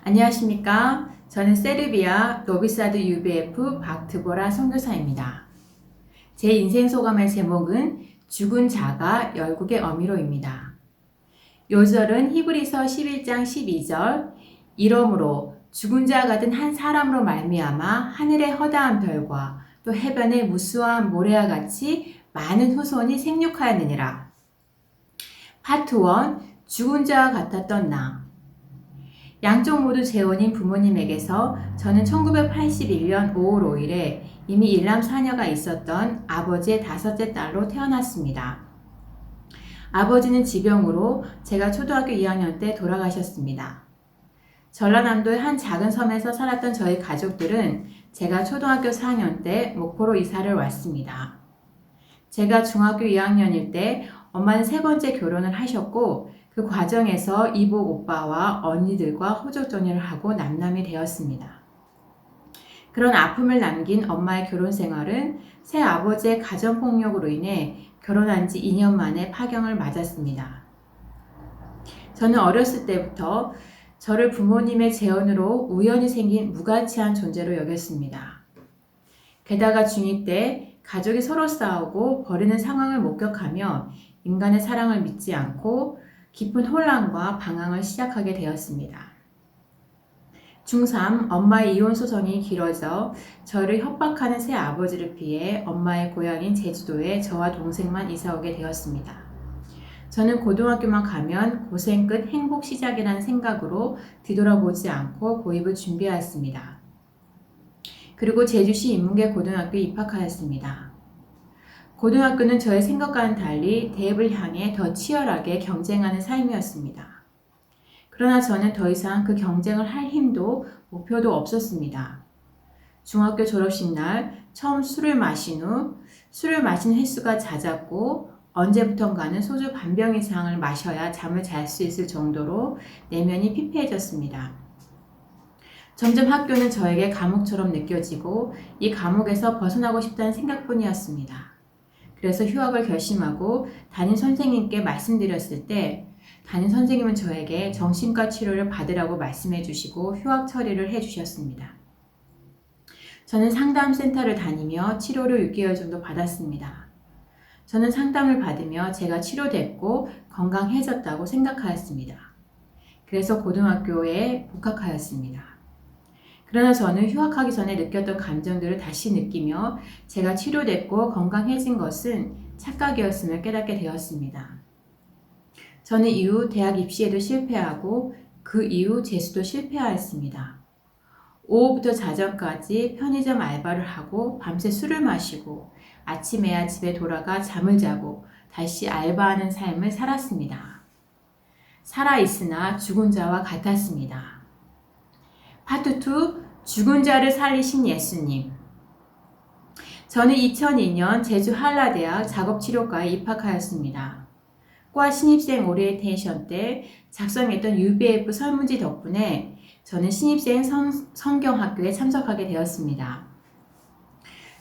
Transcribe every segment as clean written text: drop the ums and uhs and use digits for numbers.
안녕하십니까? 저는 세르비아 노비사드 UBF 박드보라 선교사입니다. 제 인생 소감의 제목은 죽은 자가 열국의 어미로입니다. 요절은 히브리서 11장 12절 이러므로 죽은 자 같은 한 사람으로 말미암아 하늘의 허다한 별과 또 해변의 무수한 모래와 같이 많은 후손이 생육하였느니라. 파트 1 죽은 자와 같았던 나. 양쪽 모두 재혼인 부모님에게서 저는 1981년 5월 5일에 이미 일남 사녀가 있었던 아버지의 5째 딸로 태어났습니다. 아버지는 지병으로 제가 초등학교 2학년 때 돌아가셨습니다. 전라남도의 한 작은 섬에서 살았던 저희 가족들은 제가 초등학교 4학년 때 목포로 이사를 왔습니다. 제가 중학교 2학년일 때 엄마는 3번째 결혼을 하셨고 그 과정에서 이복 오빠와 언니들과 호적정리를 하고 남남이 되었습니다. 그런 아픔을 남긴 엄마의 결혼 생활은 새 아버지의 가정폭력으로 인해 결혼한 지 2년 만에 파경을 맞았습니다. 저는 어렸을 때부터 저를 부모님의 재혼으로 우연히 생긴 무가치한 존재로 여겼습니다. 게다가 중2 때 가족이 서로 싸우고 버리는 상황을 목격하며 인간의 사랑을 믿지 않고 깊은 혼란과 방황을 시작하게 되었습니다. 중3 엄마의 이혼 소송이 길어져 저를 협박하는 새 아버지를 피해 엄마의 고향인 제주도에 저와 동생만 이사오게 되었습니다. 저는 고등학교만 가면 고생 끝 행복 시작이라는 생각으로 뒤돌아보지 않고 고입을 준비하였습니다. 그리고 제주시 인문계 고등학교에 입학하였습니다. 고등학교는 저의 생각과는 달리 대입을 향해 더 치열하게 경쟁하는 삶이었습니다. 그러나 저는 더 이상 그 경쟁을 할 힘도 목표도 없었습니다. 중학교 졸업식 날 처음 술을 마신 후 술을 마신 횟수가 잦았고 언제부턴가는 소주 반병 이상을 마셔야 잠을 잘 수 있을 정도로 내면이 피폐해졌습니다. 점점 학교는 저에게 감옥처럼 느껴지고 이 감옥에서 벗어나고 싶다는 생각뿐이었습니다. 그래서 휴학을 결심하고 담임 선생님께 말씀드렸을 때 담임 선생님은 저에게 정신과 치료를 받으라고 말씀해 주시고 휴학 처리를 해 주셨습니다. 저는 상담센터를 다니며 치료를 6개월 정도 받았습니다. 저는 상담을 받으며 제가 치료됐고 건강해졌다고 생각하였습니다. 그래서 고등학교에 복학하였습니다. 그러나 저는 휴학하기 전에 느꼈던 감정들을 다시 느끼며 제가 치료됐고 건강해진 것은 착각이었음을 깨닫게 되었습니다. 저는 이후 대학 입시에도 실패하고 그 이후 재수도 실패하였습니다. 오후부터 자정까지 편의점 알바를 하고 밤새 술을 마시고 아침에야 집에 돌아가 잠을 자고 다시 알바하는 삶을 살았습니다. 살아있으나 죽은 자와 같았습니다. 파트 2 죽은 자를 살리신 예수님. 저는 2002년 제주 한라대학 작업치료과에 입학하였습니다. 과 신입생 오리엔테이션 때 작성했던 UBF 설문지 덕분에 저는 신입생 성경학교에 참석하게 되었습니다.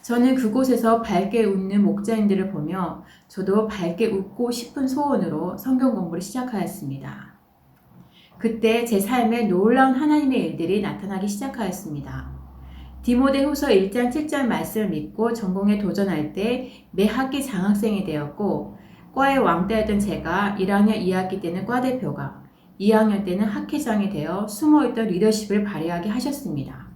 저는 그곳에서 밝게 웃는 목자님들을 보며 저도 밝게 웃고 싶은 소원으로 성경 공부를 시작하였습니다. 그때 제 삶에 놀라운 하나님의 일들이 나타나기 시작하였습니다. 디모데후서 1장 7절 말씀을 믿고 전공에 도전할 때 매 학기 장학생이 되었고 과의 왕따였던 제가 1학년 2학기 때는 과대표가 2학년 때는 학회장이 되어 숨어있던 리더십을 발휘하게 하셨습니다.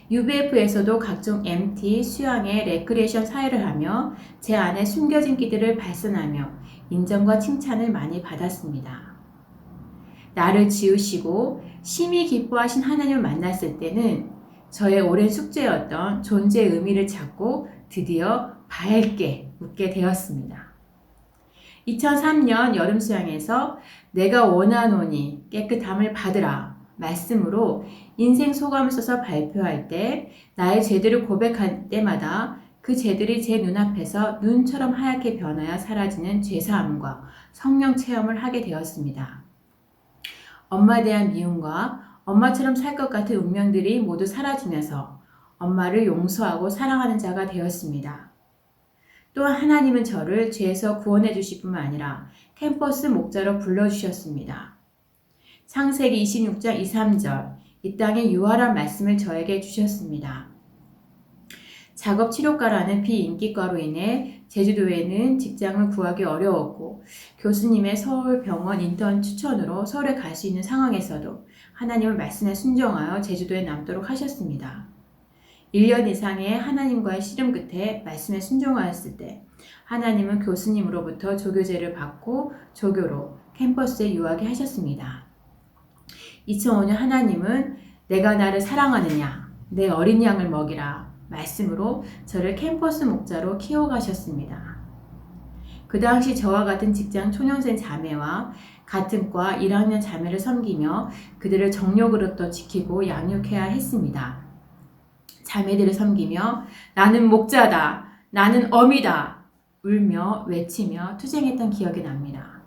UBF에서도 각종 MT, 수양회, 레크리에이션 사회를 하며 제 안에 숨겨진 기들을 발산하며 인정과 칭찬을 많이 받았습니다. 나를 지으시고 심히 기뻐하신 하나님을 만났을 때는 저의 오랜 숙제였던 존재의 의미를 찾고 드디어 밝게 웃게 되었습니다. 2003년 여름 수양에서 내가 원하노니 깨끗함을 받으라 말씀으로 인생 소감을 써서 발표할 때 나의 죄들을 고백할 때마다 그 죄들이 제 눈앞에서 눈처럼 하얗게 변하여 사라지는 죄사함과 성령 체험을 하게 되었습니다. 엄마에 대한 미움과 엄마처럼 살 것 같은 운명들이 모두 사라지면서 엄마를 용서하고 사랑하는 자가 되었습니다. 또한 하나님은 저를 죄에서 구원해 주실 뿐만 아니라 캠퍼스 목자로 불러주셨습니다. 창세기 26장 2, 3절 이 땅에 유활한 말씀을 저에게 주셨습니다. 작업 치료과라는 비인기과로 인해 제주도에는 직장을 구하기 어려웠고 교수님의 서울병원 인턴 추천으로 서울에 갈 수 있는 상황에서도 하나님의 말씀에 순종하여 제주도에 남도록 하셨습니다. 1년 이상의 하나님과의 씨름 끝에 말씀에 순종하였을 때 하나님은 교수님으로부터 조교제를 받고 조교로 캠퍼스에 유하게 하셨습니다. 2005년 하나님은 내가 나를 사랑하느냐 내 어린 양을 먹이라 말씀으로 저를 캠퍼스 목자로 키워가셨습니다. 그 당시 저와 같은 직장 초년생 자매와 같은 과 1학년 자매를 섬기며 그들을 정욕으로부터 지키고 양육해야 했습니다. 자매들을 섬기며 나는 목자다, 나는 어미다 울며 외치며 투쟁했던 기억이 납니다.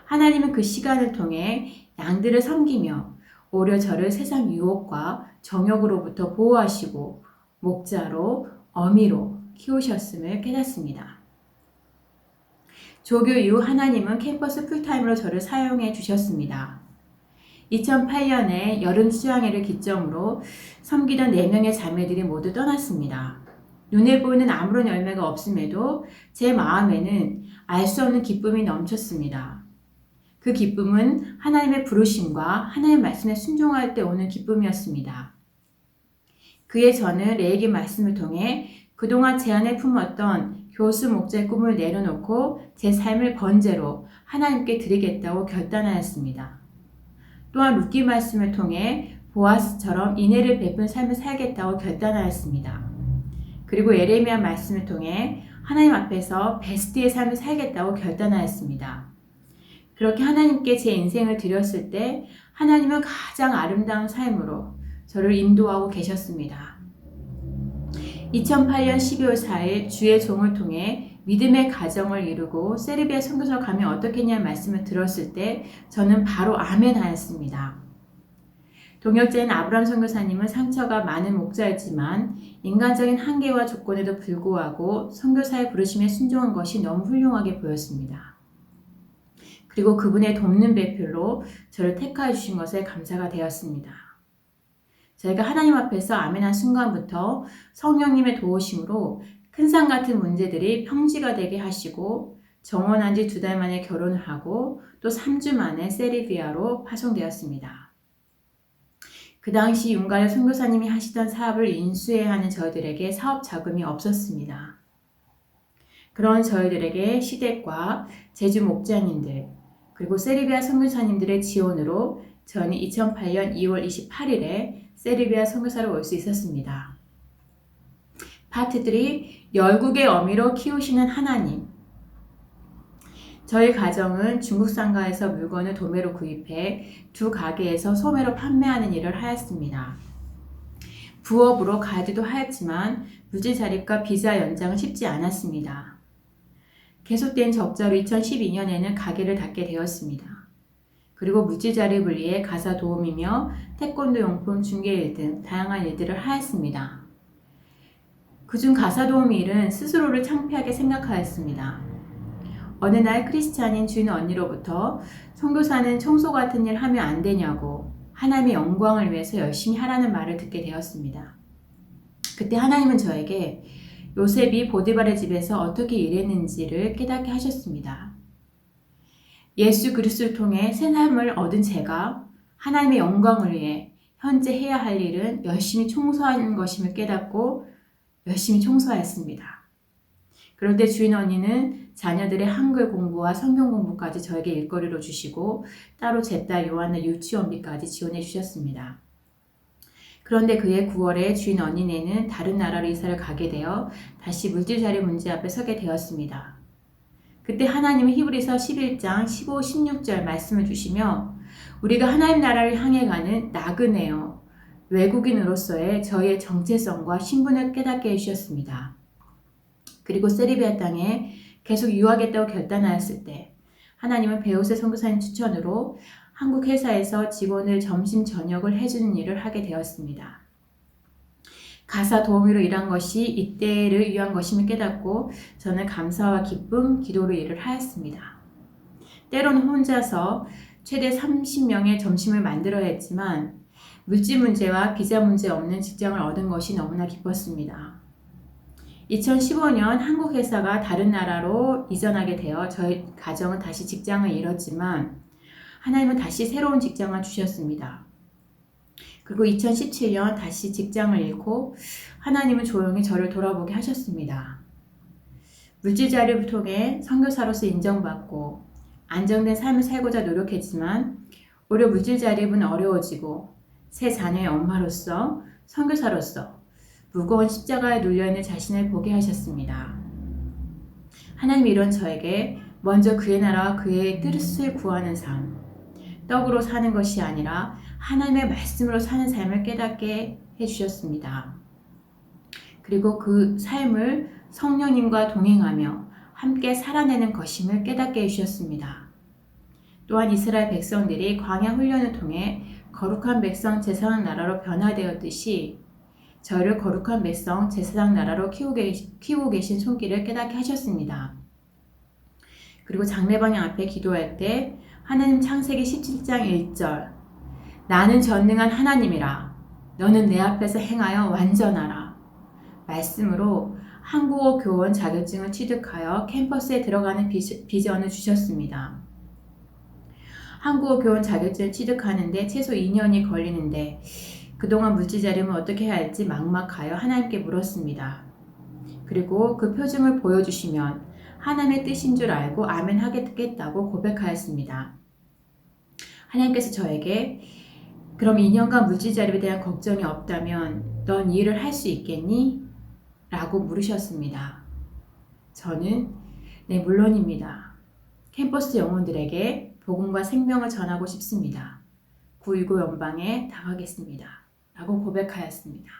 하나님은 그 시간을 통해 양들을 섬기며 오히려 저를 세상 유혹과 정욕으로부터 보호하시고 목자로 어미로 키우셨음을 깨닫습니다. 조교 이후 하나님은 캠퍼스 풀타임으로 저를 사용해 주셨습니다. 2008년에 여름 수양회를 기점으로 섬기던 4명의 자매들이 모두 떠났습니다. 눈에 보이는 아무런 열매가 없음에도 제 마음에는 알 수 없는 기쁨이 넘쳤습니다. 그 기쁨은 하나님의 부르심과 하나님의 말씀에 순종할 때 오는 기쁨이었습니다. 그의 저는 레이기 말씀을 통해 그동안 제 안에 품었던 교수 목자의 꿈을 내려놓고 제 삶을 번제로 하나님께 드리겠다고 결단하였습니다. 또한 룻기 말씀을 통해 보아스처럼 인애를 베푼 삶을 살겠다고 결단하였습니다. 그리고 예레미야 말씀을 통해 하나님 앞에서 베스트의 삶을 살겠다고 결단하였습니다. 그렇게 하나님께 제 인생을 드렸을 때 하나님은 가장 아름다운 삶으로 저를 인도하고 계셨습니다. 2008년 12월 4일 주의 종을 통해 믿음의 가정을 이루고 세르비아 선교사로 가면 어떻겠냐는 말씀을 들었을 때 저는 바로 아멘 하였습니다. 동역자인 아브라함 선교사님은 상처가 많은 목자였지만 인간적인 한계와 조건에도 불구하고 선교사의 부르심에 순종한 것이 너무 훌륭하게 보였습니다. 그리고 그분의 돕는 배필로 저를 택하여 주신 것에 감사가 되었습니다. 저희가 하나님 앞에서 아멘한 순간부터 성령님의 도우심으로 큰 산 같은 문제들이 평지가 되게 하시고 정혼한 지 2달 만에 결혼을 하고 또 3주 만에 세르비아로 파송되었습니다. 그 당시 윤가열 선교사님이 하시던 사업을 인수해야 하는 저희들에게 사업 자금이 없었습니다. 그런 저희들에게 시댁과 제주 목자님들 그리고 세르비아 선교사님들의 지원으로 저는 2008년 2월 28일에 세르비아 선교사로 올 수 있었습니다. 파트 3 열국의 어미로 키우시는 하나님. 저희 가정은 중국 상가에서 물건을 도매로 구입해 두 가게에서 소매로 판매하는 일을 하였습니다. 부업으로 가지도 하였지만 물질 자립과 비자 연장은 쉽지 않았습니다. 계속된 적자로 2012년에는 가게를 닫게 되었습니다. 그리고 물질 자립을 위해 가사 도우미며 태권도 용품 중개 일 등 다양한 일들을 하였습니다. 그중 가사 도우미 일은 스스로를 창피하게 생각하였습니다. 어느 날 크리스찬인 주인 언니로부터 선교사는 청소 같은 일 하면 안 되냐고 하나님의 영광을 위해서 열심히 하라는 말을 듣게 되었습니다. 그때 하나님은 저에게 요셉이 보디발의 집에서 어떻게 일했는지를 깨닫게 하셨습니다. 예수 그리스도를 통해 새 삶을 얻은 제가 하나님의 영광을 위해 현재 해야 할 일은 열심히 청소하는 것임을 깨닫고 열심히 청소하였습니다. 그럴 때 주인 언니는 자녀들의 한글 공부와 성경 공부까지 저에게 일거리로 주시고 따로 제 딸 요한의 유치원비까지 지원해 주셨습니다. 그런데 그해 9월에 주인 언니네는 다른 나라로 이사를 가게 되어 다시 물질자리 문제 앞에 서게 되었습니다. 그때 하나님은 히브리서 11장 15, 16절 말씀을 주시며 우리가 하나님 나라를 향해 가는 나그네요. 외국인으로서의 저희의 정체성과 신분을 깨닫게 해주셨습니다. 그리고 세르비아 땅에 계속 유하겠다고 결단하였을 때 하나님은 베오세 선교사님 추천으로 한국 회사에서 직원을 점심 저녁을 해주는 일을 하게 되었습니다. 가사 도우미로 일한 것이 이때를 위한 것임을 깨닫고 저는 감사와 기쁨, 기도로 일을 하였습니다. 때로는 혼자서 최대 30명의 점심을 만들어야 했지만 물질 문제와 비자 문제 없는 직장을 얻은 것이 너무나 기뻤습니다. 2015년 한국 회사가 다른 나라로 이전하게 되어 저희 가정은 다시 직장을 잃었지만 하나님은 다시 새로운 직장을 주셨습니다. 그리고 2017년 다시 직장을 잃고 하나님은 조용히 저를 돌아보게 하셨습니다. 물질 자료를 통해 선교사로서 인정받고 안정된 삶을 살고자 노력했지만 오히려 물질 자립은 어려워지고 세 자녀의 엄마로서 선교사로서 무거운 십자가에 눌려있는 자신을 보게 하셨습니다. 하나님이 이런 저에게 먼저 그의 나라와 그의 뜻을 구하는 삶, 떡으로 사는 것이 아니라 하나님의 말씀으로 사는 삶을 깨닫게 해주셨습니다. 그리고 그 삶을 성령님과 동행하며 함께 살아내는 것임을 깨닫게 해주셨습니다. 또한 이스라엘 백성들이 광야 훈련을 통해 거룩한 백성 제사장 나라로 변화되었듯이 저를 거룩한 백성 제사장 나라로 키우고 계신 손길을 깨닫게 하셨습니다. 그리고 장례방향 앞에 기도할 때 하나님 창세기 17장 1절 나는 전능한 하나님이라 너는 내 앞에서 행하여 완전하라 말씀으로 한국어 교원 자격증을 취득하여 캠퍼스에 들어가는 비전을 주셨습니다. 한국어 교원 자격증을 취득하는데 최소 2년이 걸리는데 그동안 물질 자립은 어떻게 해야 할지 막막하여 하나님께 물었습니다. 그리고 그 표징을 보여주시면 하나님의 뜻인 줄 알고 아멘 하겠다고 고백하였습니다. 하나님께서 저에게 그럼 2년간 물질 자립에 대한 걱정이 없다면 넌 이 일을 할 수 있겠니? 라고 물으셨습니다. 저는 네 물론입니다. 캠퍼스 영혼들에게 복음과 생명을 전하고 싶습니다. 919 연방에 다가가겠습니다. 라고 고백하였습니다.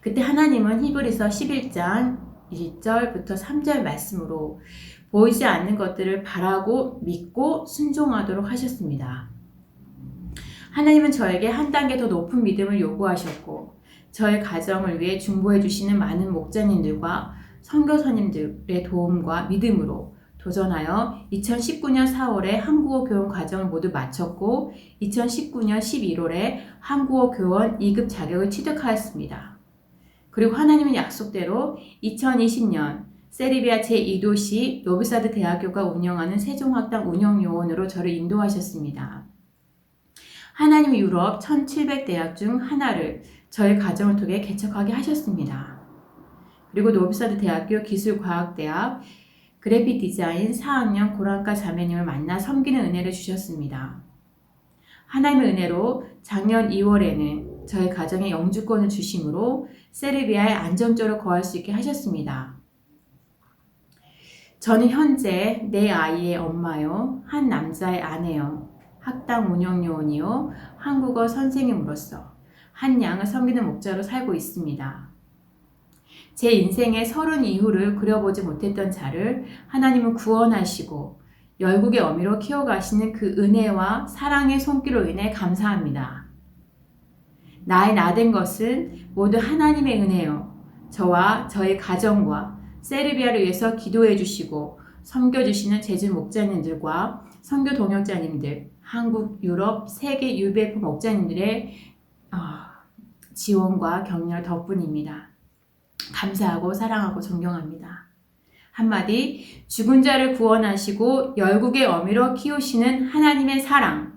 그때 하나님은 히브리서 11장 1절부터 3절 말씀으로 보이지 않는 것들을 바라고 믿고 순종하도록 하셨습니다. 하나님은 저에게 한 단계 더 높은 믿음을 요구하셨고 저의 가정을 위해 중보해 주시는 많은 목자님들과 선교사님들의 도움과 믿음으로 도전하여 2019년 4월에 한국어 교원 과정을 모두 마쳤고 2019년 11월에 한국어 교원 2급 자격을 취득하였습니다. 그리고 하나님은 약속대로 2020년 세르비아 제2도시 노비사드 대학교가 운영하는 세종학당 운영요원으로 저를 인도하셨습니다. 하나님은 유럽 1700대학 중 하나를 저의 가정을 통해 개척하게 하셨습니다. 그리고 노비사드 대학교 기술과학대학 그래픽 디자인 4학년 고랑가 자매님을 만나 섬기는 은혜를 주셨습니다. 하나님의 은혜로 작년 2월에는 저희 가정에 영주권을 주심으로 세르비아에 안정적으로 거할 수 있게 하셨습니다. 저는 현재 내 아이의 엄마요, 한 남자의 아내요, 학당 운영요원이요, 한국어 선생님으로서 한 양을 섬기는 목자로 살고 있습니다. 제 인생의 30 이후를 그려보지 못했던 자를 하나님은 구원하시고 열국의 어미로 키워가시는 그 은혜와 사랑의 손길로 인해 감사합니다. 나의 나된 것은 모두 하나님의 은혜요. 저와 저의 가정과 세르비아를 위해서 기도해 주시고 섬겨주시는 제주 목자님들과 선교 동역자님들, 한국, 유럽, 세계 UBF 목자님들의 지원과 격려 덕분입니다. 감사하고 사랑하고 존경합니다. 한마디, 죽은 자를 구원하시고 열국의 어미로 키우시는 하나님의 사랑,